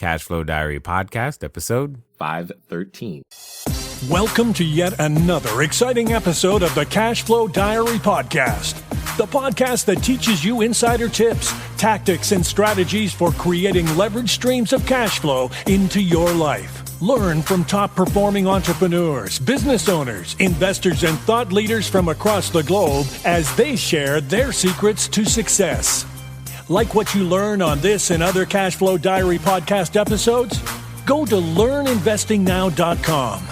Cashflow Diary podcast, episode 513. Welcome to yet another exciting episode of the Cashflow Diary podcast, the podcast that teaches you insider tips, tactics, and strategies for creating leverage streams of cash flow into your life. Learn from top-performing entrepreneurs, business owners, investors, and thought leaders from across the globe as they share their secrets to success. Like what you learn on this and other Cashflow Diary podcast episodes? Go to learninvestingnow.com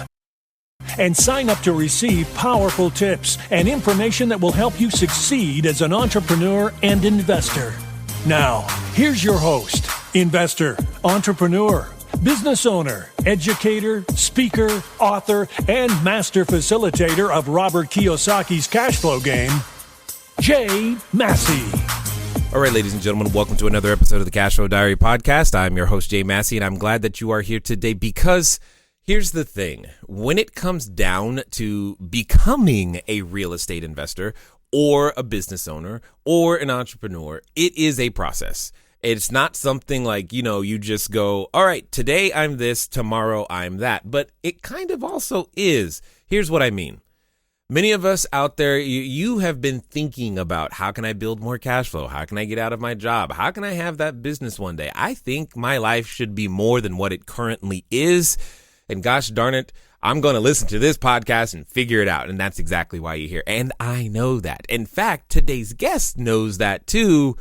and sign up to receive powerful tips and information that will help you succeed as an entrepreneur and investor. Now, here's your host, investor, entrepreneur, business owner, educator, speaker, author, and master facilitator of Robert Kiyosaki's cash flow game, Jay Massey. All right, ladies and gentlemen, welcome to another episode of the Cashflow Diary podcast. I'm your host, Jay Massey, and I'm glad that you are here today because here's the thing. When it comes down to becoming a real estate investor or a business owner or an entrepreneur, it is a process. It's not something like, you just go, all right, today I'm this, tomorrow I'm that. But it kind of also is. Here's what I mean. Many of us out there, you have been thinking about how can I build more cash flow? How can I get out of my job? How can I have that business one day? I think my life should be more than what it currently is. And gosh darn it, I'm going to listen to this podcast and figure it out. And that's exactly why you're here. And I know that. In fact, today's guest knows that too.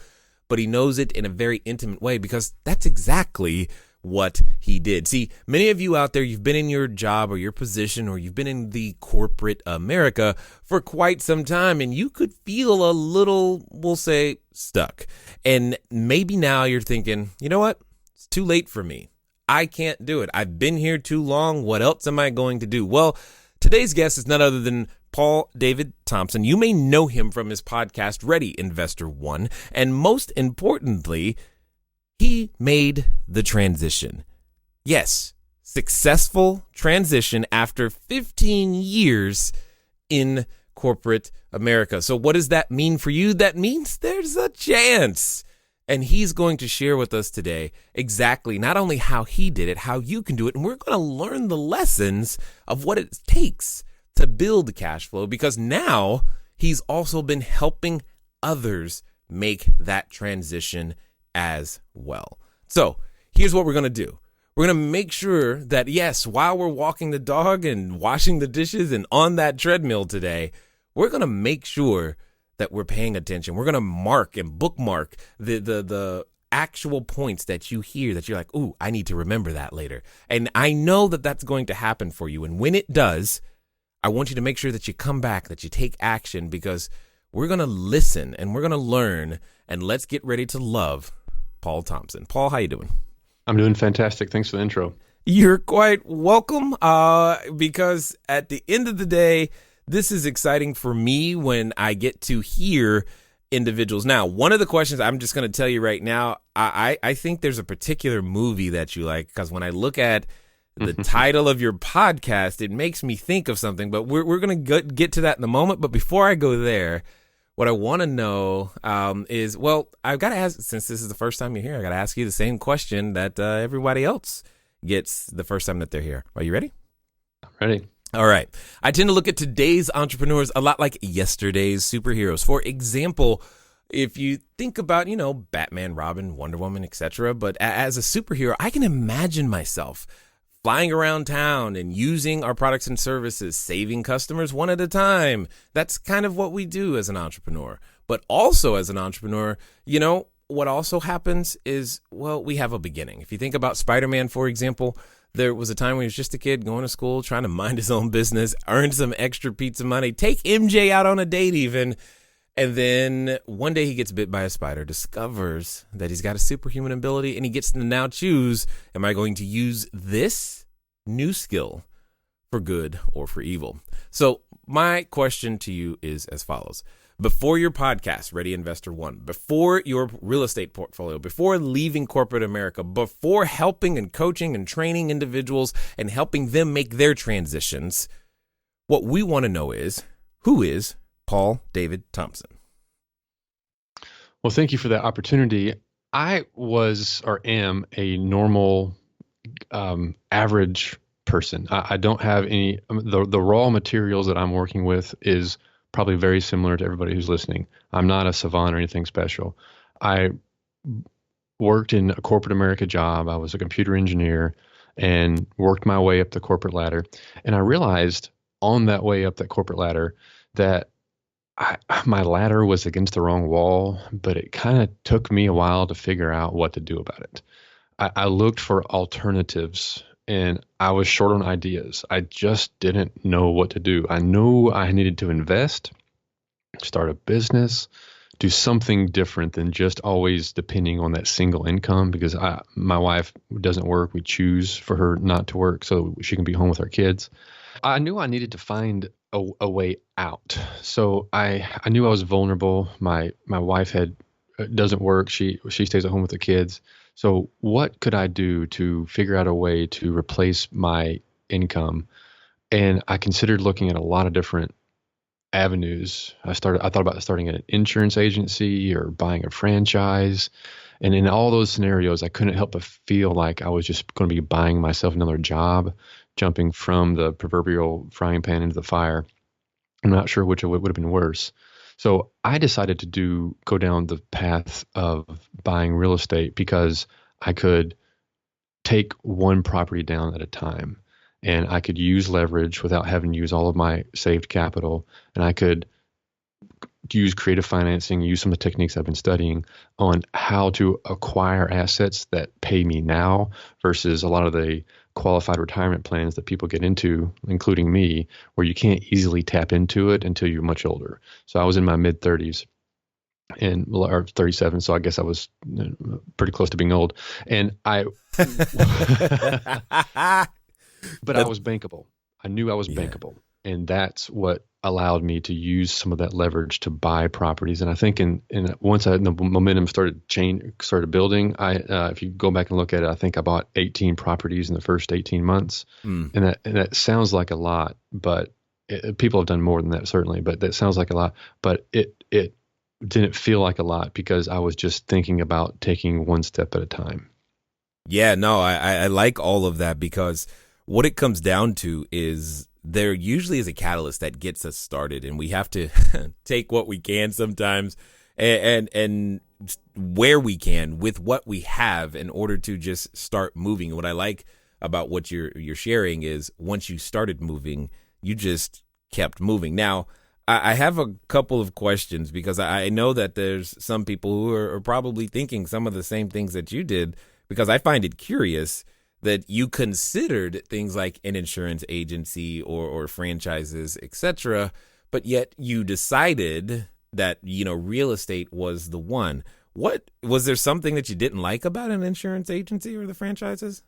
But he knows it in a very intimate way because that's exactly what he did. See, many of you out there, you've been in your job or your position or you've been in the corporate America for quite some time and you could feel a little, we'll say, stuck. And maybe now you're thinking, you know what? It's too late for me. I can't do it. I've been here too long. What else am I going to do? Well, today's guest is none other than Paul David Thompson. You may know him from his podcast, Ready Investor One. And most importantly, he made the transition. Yes, successful transition after 15 years in corporate America. So what does that mean for you? That means there's a chance. And he's going to share with us today exactly not only how he did it, how you can do it. And we're going to learn the lessons of what it takes to build cash flow, because now he's also been helping others make that transition as well. So here's what we're going to do. We're going to make sure that, yes, while we're walking the dog and washing the dishes and on that treadmill today, we're going to make sure that we're paying attention. We're going to mark and bookmark the actual points that you hear that you're like, ooh, I need to remember that later. And I know that that's going to happen for you. And when it does, I want you to make sure that you come back, that you take action, because we're going to listen and we're going to learn, and let's get ready to love Paul Thompson. Paul, how you doing? I'm doing fantastic. Thanks for the intro. You're quite welcome, because at the end of the day, this is exciting for me when I get to hear individuals. Now, one of the questions I'm just going to tell you right now, I think there's a particular movie that you like, because when I look at the title of your podcast, it makes me think of something, but we're going to get to that in a moment. But before I go there, what I want to know is, well, I've got to ask, since this is the first time you're here, I got to ask you the same question that everybody else gets the first time that they're here. Are you ready? I'm ready. All right. I tend to look at today's entrepreneurs a lot like yesterday's superheroes. For example, if you think about, Batman, Robin, Wonder Woman, etc., but as a superhero, I can imagine myself flying around town and using our products and services, saving customers one at a time. That's kind of what we do as an entrepreneur. But also as an entrepreneur, what also happens is, well, we have a beginning. If you think about Spider-Man, for example, there was a time when he was just a kid going to school, trying to mind his own business, earn some extra pizza money, take MJ out on a date even. And then one day he gets bit by a spider, discovers that he's got a superhuman ability, and he gets to now choose, am I going to use this new skill for good or for evil? So my question to you is as follows. Before your podcast, Ready Investor One, before your real estate portfolio, before leaving corporate America, before helping and coaching and training individuals and helping them make their transitions, what we want to know is, who is Paul David Thompson? Well, thank you for that opportunity. I was or am a normal average person. I don't have any, the raw materials that I'm working with is probably very similar to everybody who's listening. I'm not a savant or anything special. I worked in a corporate America job. I was a computer engineer and worked my way up the corporate ladder. And I realized on that way up that corporate ladder that my ladder was against the wrong wall, but it kind of took me a while to figure out what to do about it. I looked for alternatives and I was short on ideas. I just didn't know what to do. I knew I needed to invest, start a business, do something different than just always depending on that single income, because my wife doesn't work. We choose for her not to work so she can be home with our kids. I knew I needed to find a way out. So I knew I was vulnerable. My wife doesn't work. She stays at home with the kids. So what could I do to figure out a way to replace my income? And I considered looking at a lot of different avenues. I thought about starting an insurance agency or buying a franchise. And in all those scenarios, I couldn't help but feel like I was just going to be buying myself another job, jumping from the proverbial frying pan into the fire. I'm not sure which would have been worse. So I decided to go down the path of buying real estate because I could take one property down at a time. And I could use leverage without having to use all of my saved capital. And I could use creative financing, use some of the techniques I've been studying on how to acquire assets that pay me now versus a lot of the qualified retirement plans that people get into, including me, where you can't easily tap into it until you're much older. So I was in my mid 30s or 37. So I guess I was pretty close to being old. And but I was bankable. I knew I was bankable. And that's what allowed me to use some of that leverage to buy properties. And I think once the momentum started building, if you go back and look at it, I think I bought 18 properties in the first 18 months. And that sounds like a lot, but people have done more than that, certainly, but that sounds like a lot, but it didn't feel like a lot because I was just thinking about taking one step at a time. Yeah, no, I like all of that because what it comes down to is there usually is a catalyst that gets us started, and we have to take what we can sometimes and where we can with what we have in order to just start moving. What I like about what you're sharing is once you started moving, you just kept moving. Now, I have a couple of questions because I know that there's some people who are probably thinking some of the same things that you did, because I find it curious that you considered things like an insurance agency or franchises, etc., but yet you decided that, real estate was the one. What was there something that you didn't like about an insurance agency or the franchises?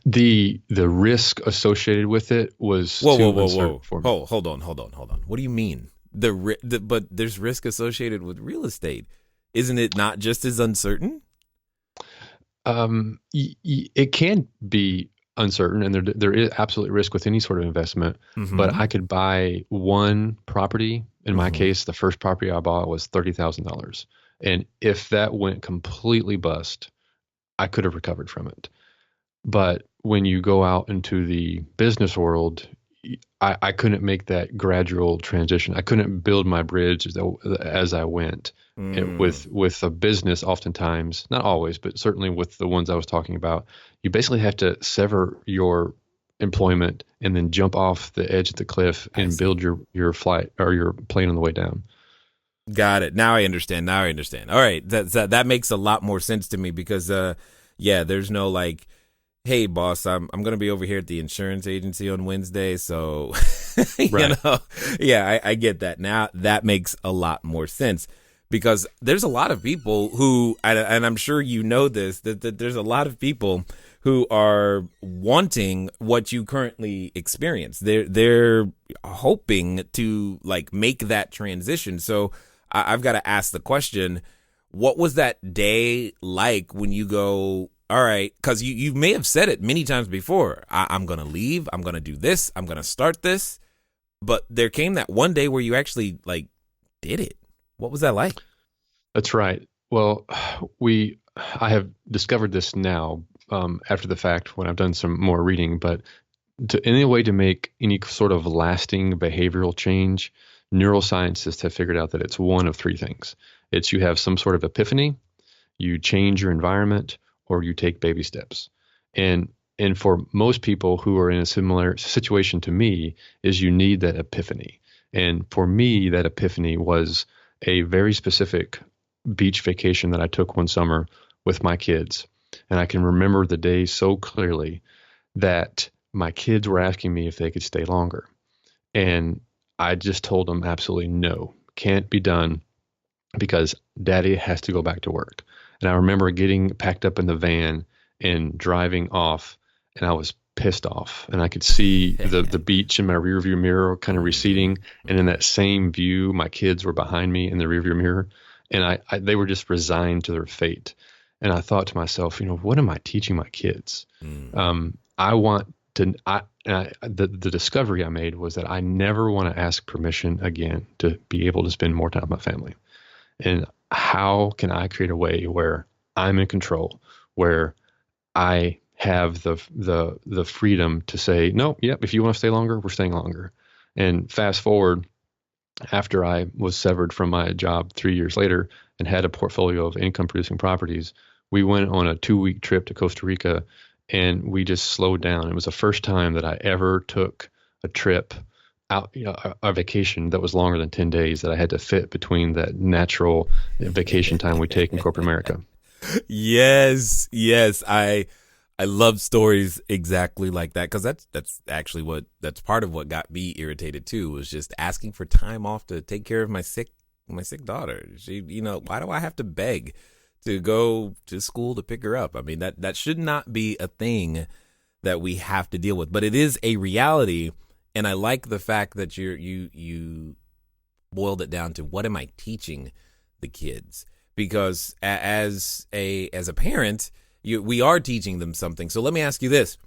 The risk associated with it was whoa. Hold on. What do you mean? But there's risk associated with real estate. Isn't it not just as uncertain? It can be uncertain, and there is absolutely risk with any sort of investment. Mm-hmm. But I could buy one property. In my case, the first property I bought was $30,000, and if that went completely bust, I could have recovered from it. But when you go out into the business world, I couldn't make that gradual transition. I couldn't build my bridge as I went. With a business, oftentimes, not always, but certainly with the ones I was talking about, you basically have to sever your employment and then jump off the edge of the cliff and build your flight or your plane on the way down. Got it. Now I understand. All right. That makes a lot more sense to me because, there's no like, hey, boss, I'm going to be over here at the insurance agency on Wednesday. So, right. I get that. Now that makes a lot more sense because there's a lot of people who, and I'm sure you know this, that there's a lot of people who are wanting what you currently experience. They're hoping to like make that transition. So I've got to ask the question, what was that day like when you go, all right, because you may have said it many times before, I'm going to leave, I'm going to do this, I'm going to start this. But there came that one day where you actually like did it. What was that like? That's right. Well, I have discovered this now after the fact when I've done some more reading, but any way to make any sort of lasting behavioral change, neuroscientists have figured out that it's one of three things. It's you have some sort of epiphany, you change your environment, or you take baby steps. And for most people who are in a similar situation to me, is you need that epiphany. And for me, that epiphany was a very specific beach vacation that I took one summer with my kids. And I can remember the day so clearly that my kids were asking me if they could stay longer. And I just told them absolutely no, can't be done because daddy has to go back to work. And I remember getting packed up in the van and driving off, and I was pissed off. And I could see the beach in my rearview mirror kind of receding. And in that same view, my kids were behind me in the rearview mirror. And they were just resigned to their fate. And I thought to myself, what am I teaching my kids? I want to, the discovery I made was that I never want to ask permission again to be able to spend more time with my family. And how can I create a way where I'm in control, where I have the freedom to say, no, yep, if you want to stay longer, we're staying longer. And fast forward, after I was severed from my job 3 years later and had a portfolio of income producing properties, we went on a 2-week trip to Costa Rica, and we just slowed down. It was the first time that I ever took a trip out, a vacation that was longer than 10 days that I had to fit between that natural vacation time we take in corporate America. Yes. I love stories exactly like that, because that's actually that's part of what got me irritated too, was just asking for time off to take care of my sick daughter. She, why do I have to beg to go to school to pick her up? I mean, that should not be a thing that we have to deal with, but it is a reality. And I like the fact that you boiled it down to, what am I teaching the kids? Because as a parent, we are teaching them something. So let me ask you this.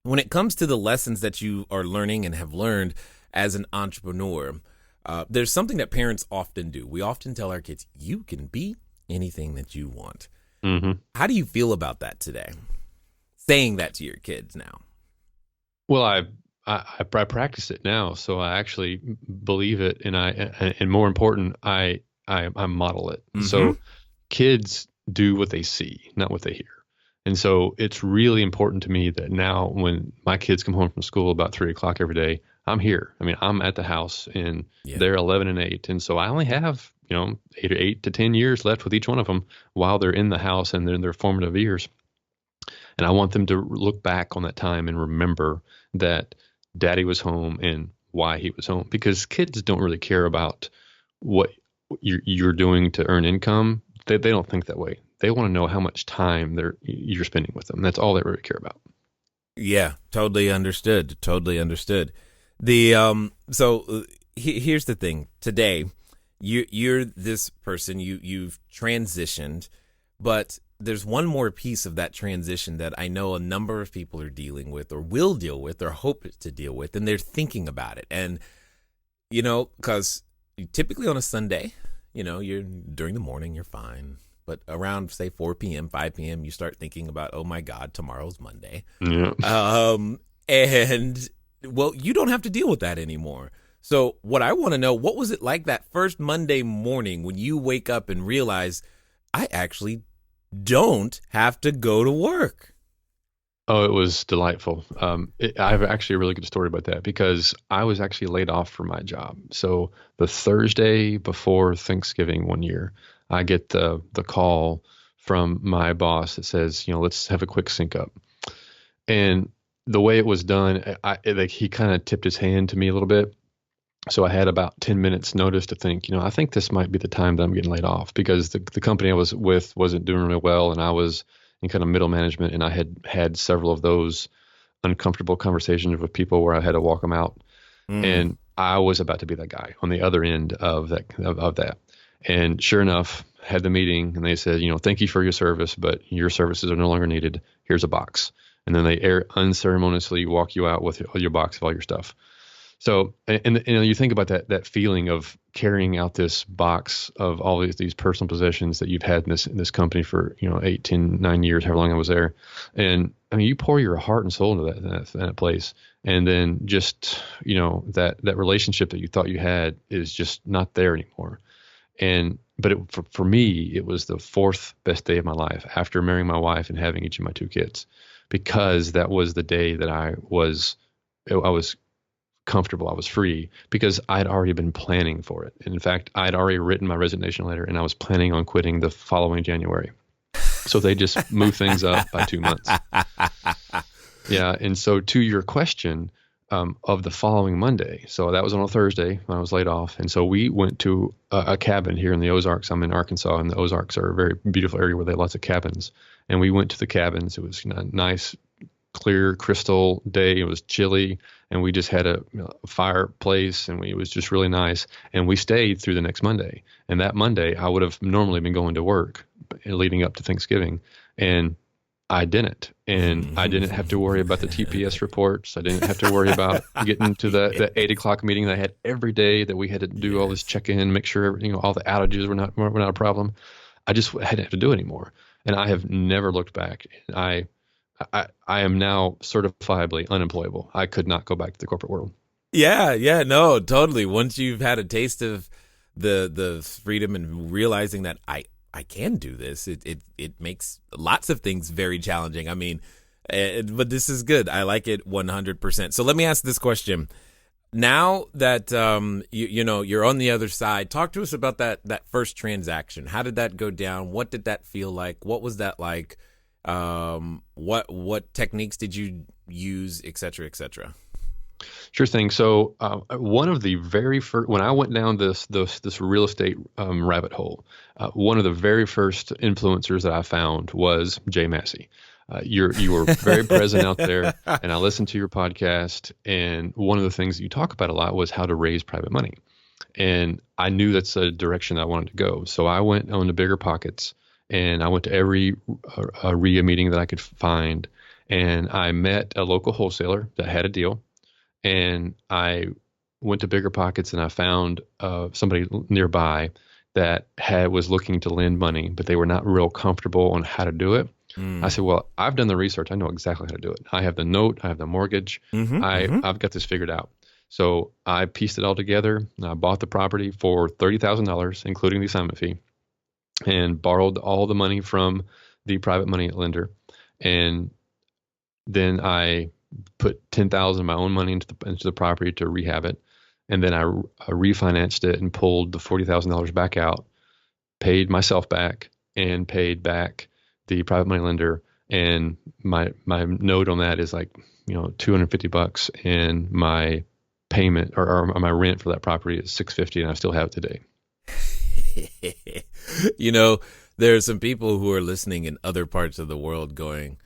When it comes to the lessons that you are learning and have learned as an entrepreneur, there's something that parents often do. We often tell our kids, you can be anything that you want. Mm-hmm. How do you feel about that today? Saying that to your kids now? Well, I practice it now, so I actually believe it, and more important, I model it. Mm-hmm. So kids do what they see, not what they hear. And so it's really important to me that now when my kids come home from school about 3:00 every day, I'm here. I mean, I'm at the house, and they're 11 and 8. And so I only have, 8 to 10 years left with each one of them while they're in the house and they're in their formative years. And I want them to look back on that time and remember that daddy was home and why he was home, because kids don't really care about what you're doing to earn income. They don't think that way. They want to know how much time you're spending with them. That's all they really care about. Yeah, totally understood. The here's the thing. Today, you're this person. You've transitioned, but there's one more piece of that transition that I know a number of people are dealing with, or will deal with, or hope to deal with, and they're thinking about it. And because typically on a Sunday, you're during the morning, you're fine. But around, say, 4 p.m., 5 p.m., you start thinking about, oh, my God, tomorrow's Monday. Yeah. And, well, you don't have to deal with that anymore. So what I want to know, what was it like that first Monday morning when you wake up and realize, I actually don't have to go to work? Oh, it was delightful. I have actually a really good story about that, because I was actually laid off from my job. So the Thursday before Thanksgiving one year, I get the call from my boss that says, let's have a quick sync up. And the way it was done, he kind of tipped his hand to me a little bit. So I had about 10 minutes notice to think, I think this might be the time that I'm getting laid off, because the company I was with wasn't doing really well, and I was in kind of middle management, and I had several of those uncomfortable conversations with people where I had to walk them out. And I was about to be that guy on the other end of that. And sure enough, had the meeting, and they said, thank you for your service, but your services are no longer needed. Here's a box. And then they unceremoniously walk you out with your box of all your stuff. So, and you think about that feeling of carrying out this box of all these personal possessions that you've had in this company for 8, 10, 9 years, however long I was there, and I mean you pour your heart and soul into that place, and then just that relationship that you thought you had is just not there anymore. But for me, it was the fourth best day of my life after marrying my wife and having each of my 2 kids, because that was the day that I was comfortable. I was free because I'd already been planning for it. And in fact, I'd already written my resignation letter and I was planning on quitting the following January. So they just moved things up by 2 months. Yeah. And so to your question, of the following Monday. So that was on a Thursday when I was laid off. And so we went to a cabin here in the Ozarks. I'm in Arkansas, and the Ozarks are a very beautiful area where they have lots of cabins. And we went to the cabins. It was a nice, clear, crystal day. It was chilly, and we just had a fireplace, and it was just really nice. And we stayed through the next Monday. And that Monday, I would have normally been going to work leading up to Thanksgiving. And I didn't. And I didn't have to worry about the TPS reports. I didn't have to worry about getting to the 8 o'clock meeting that I had every day that we had to do all this check-in, make sure all the outages were not a problem. I just hadn't have to do it anymore. And I have never looked back. I am now certifiably unemployable. I could not go back to the corporate world. Yeah, no, totally. Once you've had a taste of the freedom and realizing that I can do this, it makes lots of things very challenging. I mean, but this is good. I like it 100%. So let me ask this question. Now that you're on the other side, talk to us about that first transaction. How did that go down? What did that feel like? What was that like? What techniques did you use, et cetera, et cetera? Sure thing. So one of the very first, when I went down this real estate rabbit hole, one of the very first influencers that I found was Jay Massey. You were very present out there, and I listened to your podcast. And one of the things that you talk about a lot was how to raise private money. And I knew that's a direction I wanted to go. So I went on to Bigger Pockets, and I went to every RIA meeting that I could find. And I met a local wholesaler that had a deal. And I went to Bigger Pockets, and I found somebody nearby that was looking to lend money, but they were not real comfortable on how to do it. I said, well, I've done the research. I know exactly how to do it. I have the note. I have the mortgage. I've got this figured out. So I pieced it all together. And I bought the property for $30,000, including the assignment fee, and borrowed all the money from the private money lender. And then I put $10,000 of my own money into the property to rehab it. And then I refinanced it and pulled the $40,000 back out, paid myself back, and paid back the private money lender. And my note on that is like, $250, and my payment or my rent for that property is $650, and I still have it today. There are some people who are listening in other parts of the world going,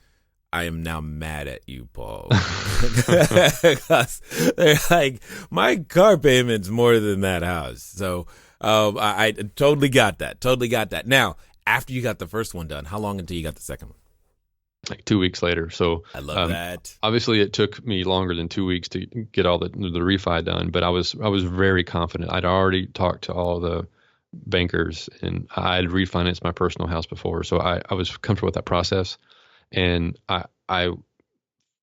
I am now mad at you, Paul. Because they're like, my car payment's more than that house. So I totally got that. Now, after you got the first one done, how long until you got the second one? Like 2 weeks later. So I love that. Obviously, it took me longer than 2 weeks to get all the refi done, but I was very confident. I'd already talked to all the bankers, and I'd refinanced my personal house before, so I was comfortable with that process. And I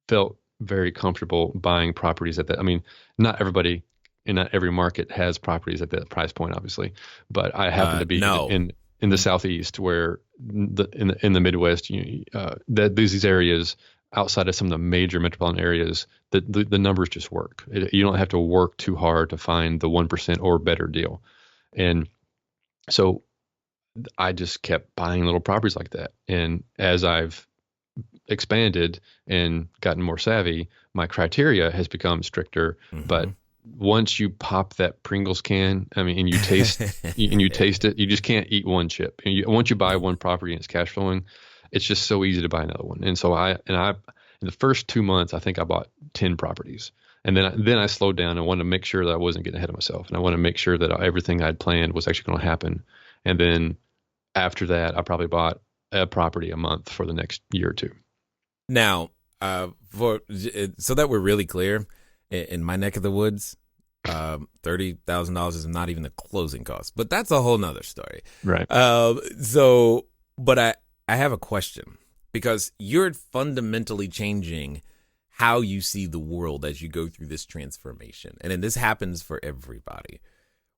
felt very comfortable buying properties at that. I mean, not everybody in not every market has properties at that price point, obviously, but I happen to be in the Southeast, where in the Midwest, these areas outside of some of the major metropolitan areas, the numbers just work. You don't have to work too hard to find the 1% or better deal. And so I just kept buying little properties like that. And as I've expanded and gotten more savvy, my criteria has become stricter. But once you pop that Pringles can, and you taste it, you just can't eat one chip. And once you buy one property and it's cash flowing, it's just so easy to buy another one. And so I in the first 2 months, I think I bought 10 properties. And then I slowed down and wanted to make sure that I wasn't getting ahead of myself. And I wanted to make sure that everything I'd planned was actually going to happen. And then after that, I probably bought a property a month for the next year or two. Now, so that we're really clear, in my neck of the woods, $30,000 is not even the closing cost, but that's a whole nother story. Right. But I have a question, because you're fundamentally changing how you see the world as you go through this transformation. And then this happens for everybody.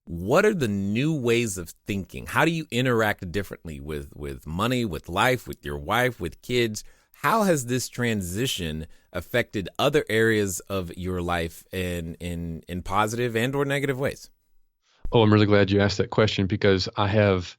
What are the new ways of thinking? How do you interact differently with money, with life, with your wife, with kids? How has this transition affected other areas of your life in positive and or negative ways? Oh, I'm really glad you asked that question, because I've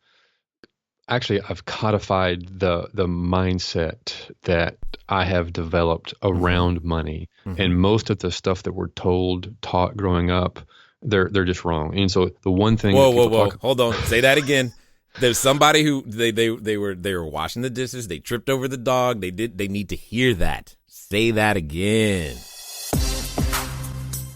codified the mindset that I have developed around money. And most of the stuff that we're taught growing up, they're just wrong. And so the one thing Whoa. Hold on. Say that again. There's somebody who they were washing the dishes, they tripped over the dog. They need to hear that. Say that again.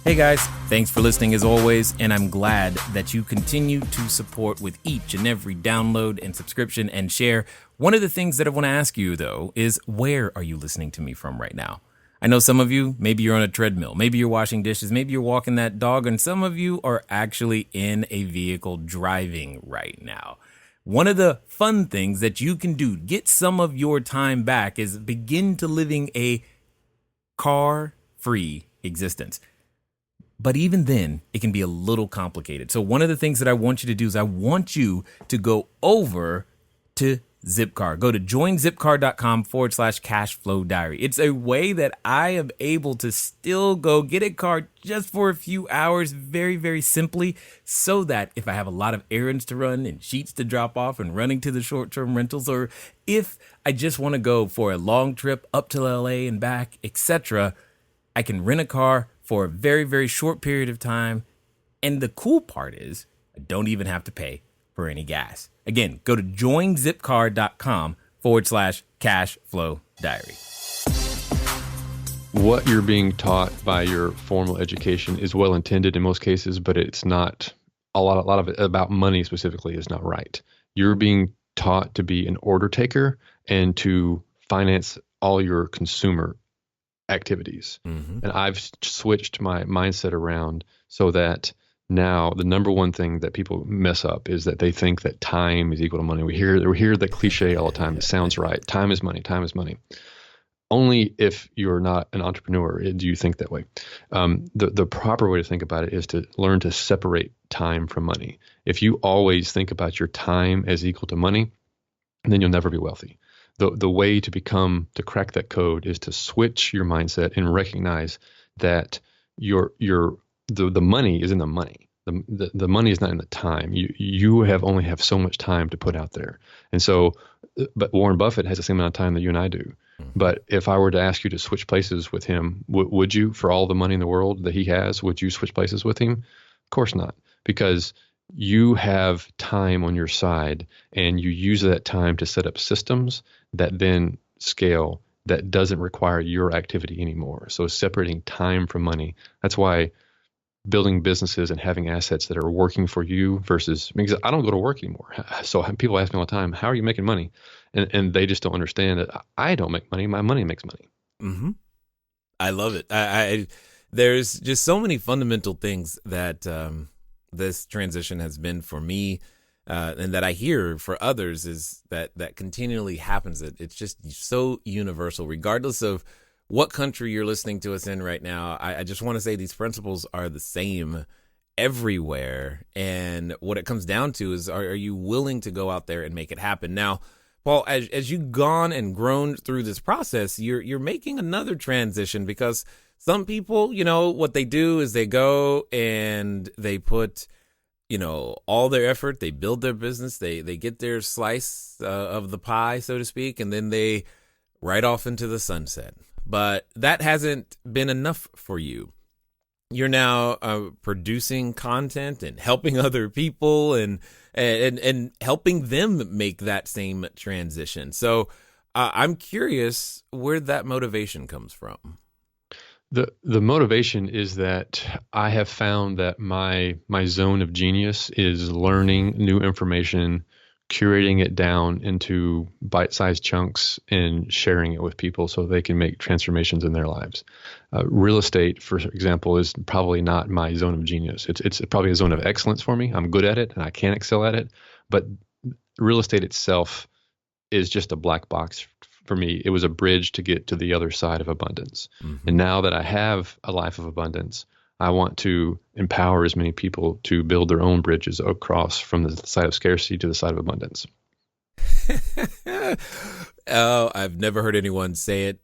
Hey guys, thanks for listening as always, and I'm glad that you continue to support with each and every download and subscription and share. One of the things that I want to ask you though is, where are you listening to me from right now? I know some of you, maybe you're on a treadmill, maybe you're washing dishes, maybe you're walking that dog, and some of you are actually in a vehicle driving right now. One of the fun things that you can do to get some of your time back is begin to living a car-free existence. But even then, it can be a little complicated. So one of the things that I want you to do is I want you to go over to Zipcar. Go to joinzipcar.com/cashflow diary. It's a way that I am able to still go get a car just for a few hours, very, very simply, so that if I have a lot of errands to run and sheets to drop off and running to the short-term rentals, or if I just want to go for a long trip up to LA and back, etc., I can rent a car for a very, very short period of time. And the cool part is I don't even have to pay for any gas. Again, go to joinzipcar.com/cashflow diary. What you're being taught by your formal education is well intended in most cases, but it's not a lot of it about money specifically is not right. You're being taught to be an order taker and to finance all your consumer activities. And I've switched my mindset around so that now the number one thing that people mess up is that they think that time is equal to money. We hear the cliche all the time. It sounds right. Time is money. Time is money. Only if you're not an entrepreneur do you think that way. The proper way to think about it is to learn to separate time from money. If you always think about your time as equal to money, then you'll never be wealthy. The way to crack that code is to switch your mindset and recognize that the money is in the money. The money is not in the time. You only have so much time to put out there. And so, but Warren Buffett has the same amount of time that you and I do. But if I were to ask you to switch places with him, would you, for all the money in the world that he has, would you switch places with him? Of course not, because you have time on your side and you use that time to set up systems that then scale, that doesn't require your activity anymore. So separating time from money, that's why building businesses and having assets that are working for you versus, because I don't go to work anymore. So people ask me all the time, how are you making money? And they just don't understand that I don't make money. My money makes money. Mm-hmm. I love it. There's just so many fundamental things that this transition has been for me, and that I hear for others is that continually happens. It's just so universal, regardless of what country you're listening to us in right now. I just want to say these principles are the same everywhere. And what it comes down to is, are you willing to go out there and make it happen? Now, Paul, as you've gone and grown through this process, you're making another transition, because some people, what they do is they go and they put, all their effort, they build their business, they get their slice of the pie, so to speak, and then they ride off into the sunset. But that hasn't been enough for you. You're now producing content and helping other people and helping them make that same transition. So I'm curious where that motivation comes from. The motivation is that I have found that my zone of genius is learning new information curating it down into bite-sized chunks and sharing it with people so they can make transformations in their lives. Real estate, for example, is probably not my zone of genius. It's probably a zone of excellence for me. I'm good at it and I can excel at it, but real estate itself is just a black box for me. It was a bridge to get to the other side of abundance. And now that I have a life of abundance, I want to empower as many people to build their own bridges across from the side of scarcity to the side of abundance. Oh, I've never heard anyone say it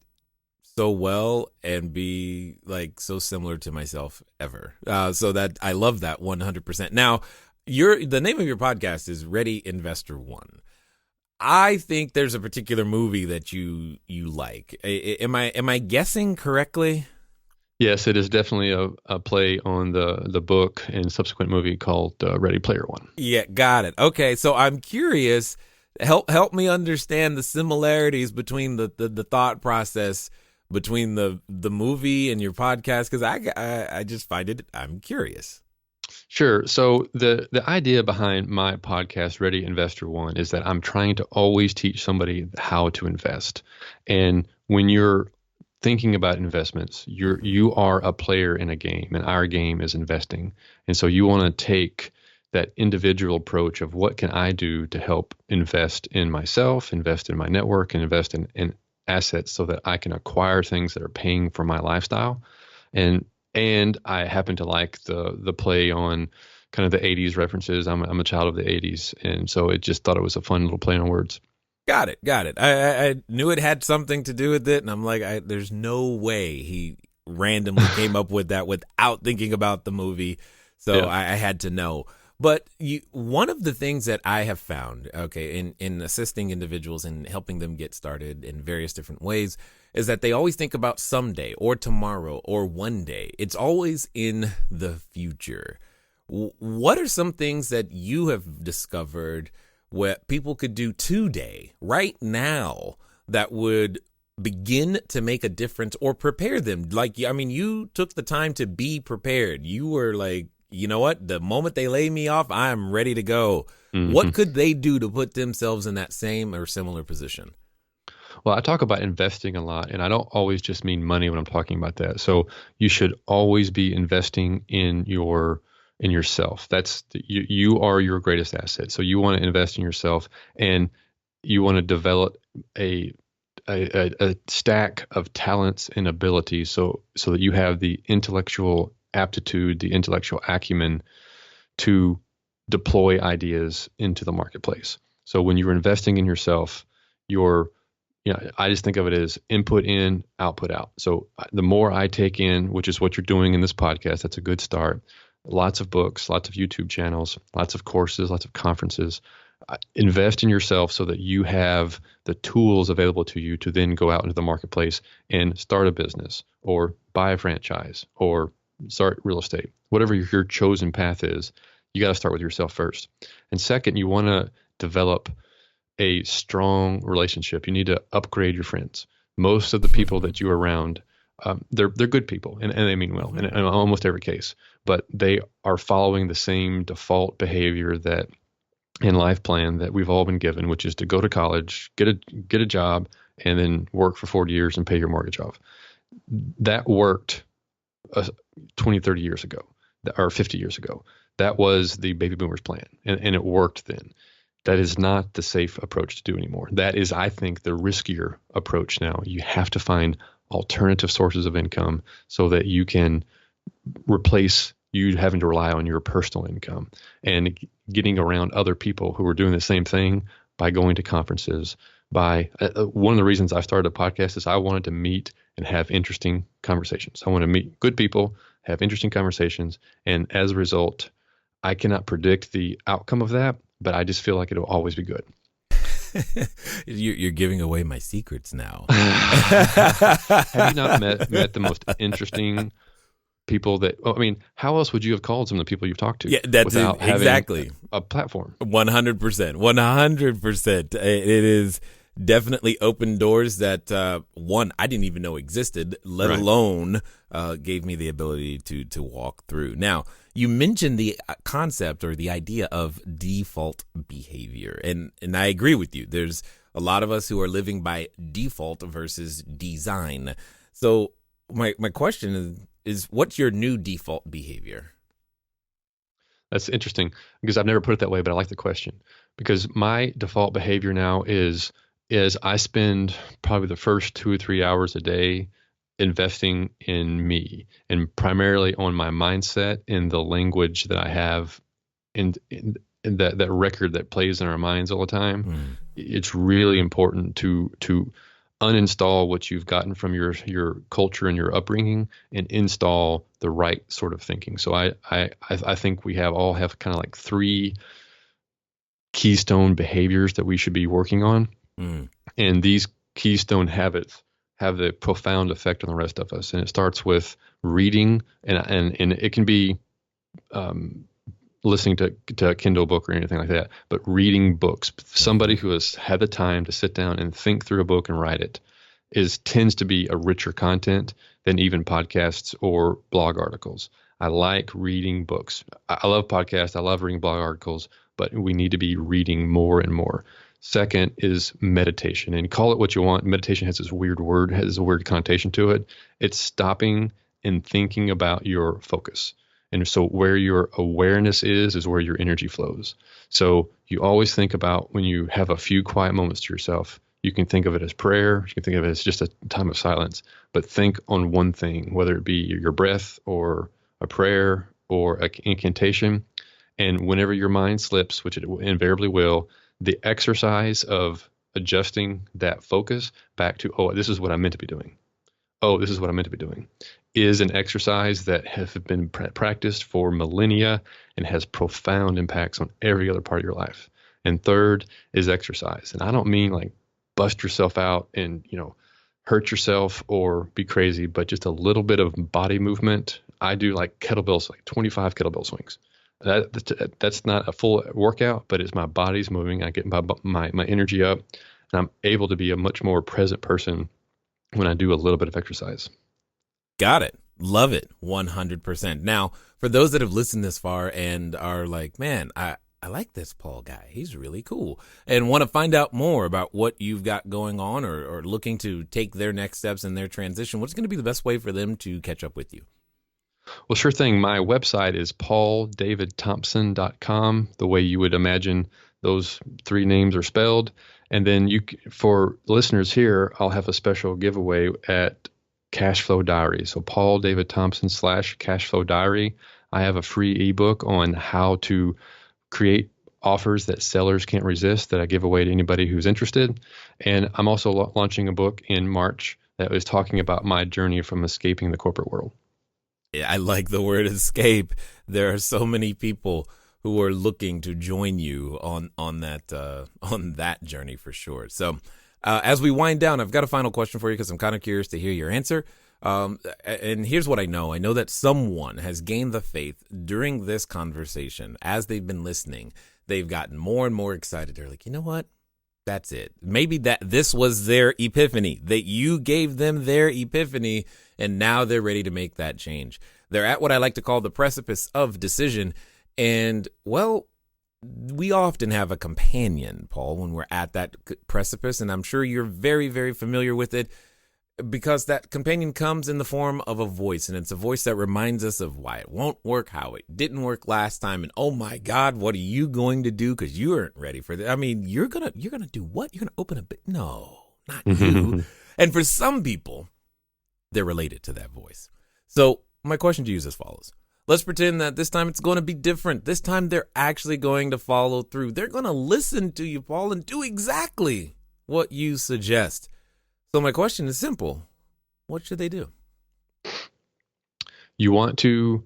so well and be like so similar to myself ever. So that I love that 100%. Now, the name of your podcast is Ready Investor One. I think there's a particular movie that you like. Am I guessing correctly? Yes, it is definitely a play on the book and subsequent movie called Ready Player One. Yeah, got it. Okay, so I'm curious. Help me understand the similarities between the thought process between the movie and your podcast, because I just find it. I'm curious. Sure. So the idea behind my podcast, Ready Investor One, is that I'm trying to always teach somebody how to invest. And when you're thinking about investments, you are a player in a game, and our game is investing. And so you want to take that individual approach of what can I do to help invest in myself, invest in my network, and invest in assets so that I can acquire things that are paying for my lifestyle. And I happen to like the play on kind of the 80s references. I'm a child of the 80s, and so it just thought it was a fun little play on words. Got it. I knew it had something to do with it, and I'm like, there's no way he randomly came up with that without thinking about the movie. So yeah. I had to know. But one of the things that I have found, in assisting individuals and helping them get started in various different ways, is that they always think about someday or tomorrow or one day. It's always in the future. What are some things that you have discovered what people could do today, right now, that would begin to make a difference or prepare them? Like, I mean, you took the time to be prepared. You were like, you know what? The moment they lay me off, I'm ready to go. Mm-hmm. What could they do to put themselves in that same or similar position? Well, I talk about investing a lot, and I don't always just mean money when I'm talking about that. So you should always be investing in yourself. You are your greatest asset. So you want to invest in yourself, and you want to develop a stack of talents and abilities so that you have the intellectual aptitude, the intellectual acumen to deploy ideas into the marketplace. So when you're investing in yourself, I just think of it as input in, output out. So the more I take in, which is what you're doing in this podcast, that's a good start. Lots of books, lots of YouTube channels, lots of courses, lots of conferences. Invest in yourself so that you have the tools available to you to then go out into the marketplace and start a business or buy a franchise or start real estate. Whatever your chosen path is, you got to start with yourself first. And second, you want to develop a strong relationship. You need to upgrade your friends. Most of the people that you're around, they're good people and they mean well in almost every case, but they are following the same default behavior that in life plan that we've all been given, which is to go to college, get a job, and then work for 40 years and pay your mortgage off. That worked 20, 30 years ago, or 50 years ago. That was the baby boomers plan, and it worked then. That is not the safe approach to do anymore. That is, I think, the riskier approach now. You have to find alternative sources of income so that you can replace you having to rely on your personal income and getting around other people who are doing the same thing by going to conferences. One of the reasons I started a podcast is I wanted to meet and have interesting conversations. I want to meet good people, have interesting conversations, and as a result, I cannot predict the outcome of that, but I just feel like it'll always be good. You're giving away my secrets now. Have you not met the most interesting people how else would you have called some of the people you've talked to? Yeah, that's exactly a platform. 100%. It is definitely opened doors that one, I didn't even know existed, let alone gave me the ability to walk through. Now, you mentioned the concept or the idea of default behavior, and I agree with you. There's a lot of us who are living by default versus design. So my question is what's your new default behavior? That's interesting because I've never put it that way, but I like the question because my default behavior now is I spend probably the first 2 or 3 hours a day investing in me and primarily on my mindset and the language that I have in that record that plays in our minds all the time. It's really important to uninstall what you've gotten from your culture and your upbringing and install the right sort of thinking. So I think we all have kind of like 3 keystone behaviors that we should be working on. And these keystone habits have the profound effect on the rest of us. And it starts with reading, and it can be listening to a Kindle book or anything like that, but reading books. Somebody who has had the time to sit down and think through a book and write it tends to be a richer content than even podcasts or blog articles. I like reading books. I love podcasts. I love reading blog articles, but we need to be reading more and more. Second is meditation, and call it what you want. Meditation has this weird word, has a weird connotation to it. It's stopping and thinking about your focus. And so where your awareness is where your energy flows. So you always think about when you have a few quiet moments to yourself, you can think of it as prayer. You can think of it as just a time of silence, but think on one thing, whether it be your breath or a prayer or an incantation. And whenever your mind slips, which it invariably will, the exercise of adjusting that focus back to, oh, this is what I'm meant to be doing. Oh, this is what I'm meant to be doing, is an exercise that has been practiced for millennia and has profound impacts on every other part of your life. And third is exercise. And I don't mean like bust yourself out and, hurt yourself or be crazy, but just a little bit of body movement. I do like kettlebells, like 25 kettlebell swings. That's not a full workout, but it's my body's moving. I get my energy up, and I'm able to be a much more present person when I do a little bit of exercise. Got it. Love it. 100%. Now, for those that have listened this far and are like, man, I like this Paul guy. He's really cool. And want to find out more about what you've got going on or looking to take their next steps in their transition, what's going to be the best way for them to catch up with you? Well, sure thing. My website is pauldavidthompson.com, the way you would imagine those 3 names are spelled. And then for listeners here, I'll have a special giveaway at Cashflow Diary. So Paul David Thompson / Cashflow Diary. I have a free ebook on how to create offers that sellers can't resist that I give away to anybody who's interested. And I'm also launching a book in March that is talking about my journey from escaping the corporate world. Yeah, I like the word escape. There are so many people who are looking to join you on that journey for sure. So as we wind down, I've got a final question for you because I'm kind of curious to hear your answer. And here's what I know. I know that someone has gained the faith during this conversation as they've been listening. They've gotten more and more excited. They're like, you know what? That's it. Maybe that this was their epiphany, that you gave them their epiphany, and now they're ready to make that change. They're at what I like to call the precipice of decision. And, well, we often have a companion, Paul, when we're at that precipice, and I'm sure you're very, very familiar with it because that companion comes in the form of a voice, and it's a voice that reminds us of why it won't work, how it didn't work last time, and oh my God, what are you going to do? Because you aren't ready for this. I mean, you're gonna do what? You're gonna open a bit? No, not you. And for some people, they're related to that voice. So my question to you is as follows. Let's pretend that this time it's going to be different. This time they're actually going to follow through. They're going to listen to you, Paul, and do exactly what you suggest. So my question is simple. What should they do? You want to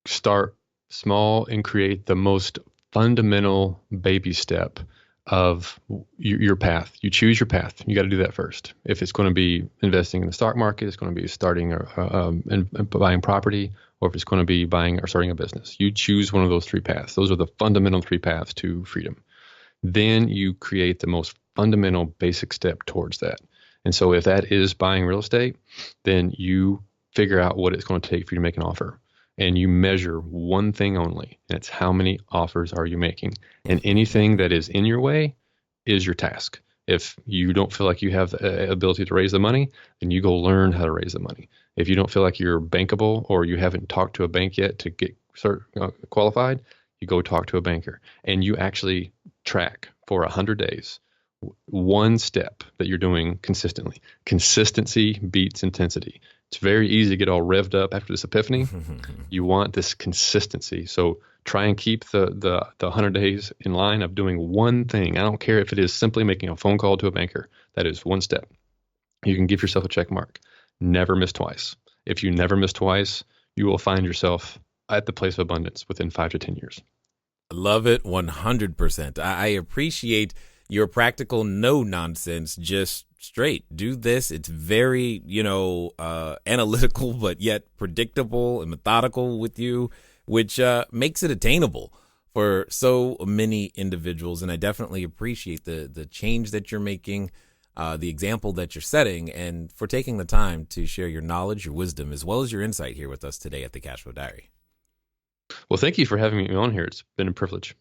start small and create the most fundamental baby step of your path. You choose your path. You got to do that first. If it's going to be investing in the stock market, it's going to be starting and buying property, or if it's going to be buying or starting a business. You choose one of those 3 paths. Those are the fundamental 3 paths to freedom. Then you create the most fundamental basic step towards that. And so if that is buying real estate, then you figure out what it's going to take for you to make an offer. And you measure one thing only, and it's how many offers are you making. And anything that is in your way is your task. If you don't feel like you have the ability to raise the money, then you go learn how to raise the money. If you don't feel like you're bankable or you haven't talked to a bank yet to get qualified, you go talk to a banker. And you actually track for 100 days one step that you're doing consistently. Consistency beats intensity. It's very easy to get all revved up after this epiphany. You want this consistency. So try and keep the 100 days in line of doing one thing. I don't care if it is simply making a phone call to a banker. That is one step. You can give yourself a check mark. Never miss twice. If you never miss twice, you will find yourself at the place of abundance within 5 to 10 years. Love it 100%. I appreciate your practical, no nonsense, just straight do this. It's very, analytical, but yet predictable and methodical with you, which makes it attainable for so many individuals. And I definitely appreciate the change that you're making, the example that you're setting, and for taking the time to share your knowledge, your wisdom, as well as your insight here with us today at the Cashflow Diary. Well, thank you for having me on here. It's been a privilege.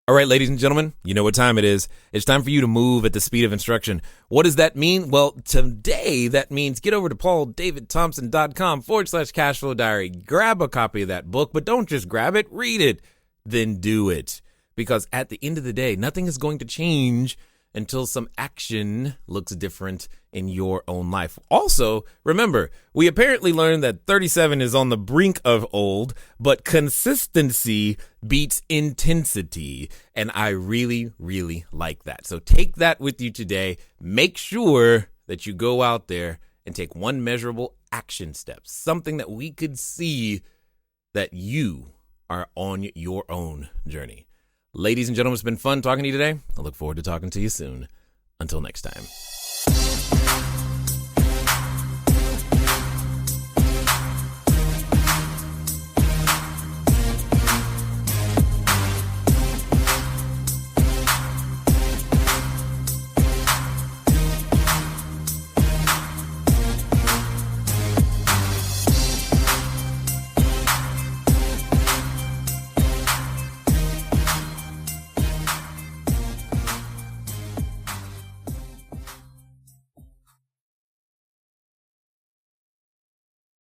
All right, ladies and gentlemen, you know what time it is. It's time for you to move at the speed of instruction. What does that mean? Well, today that means get over to pauldavidthompson.com/cashflow diary. Grab a copy of that book, but don't just grab it, read it, then do it. Because at the end of the day, nothing is going to change until some action looks different in your own life. Also, remember, we apparently learned that 37 is on the brink of old, but consistency beats intensity. And I really, really like that. So take that with you today. Make sure that you go out there and take one measurable action step, something that we could see that you are on your own journey. Ladies and gentlemen, it's been fun talking to you today. I look forward to talking to you soon. Until next time.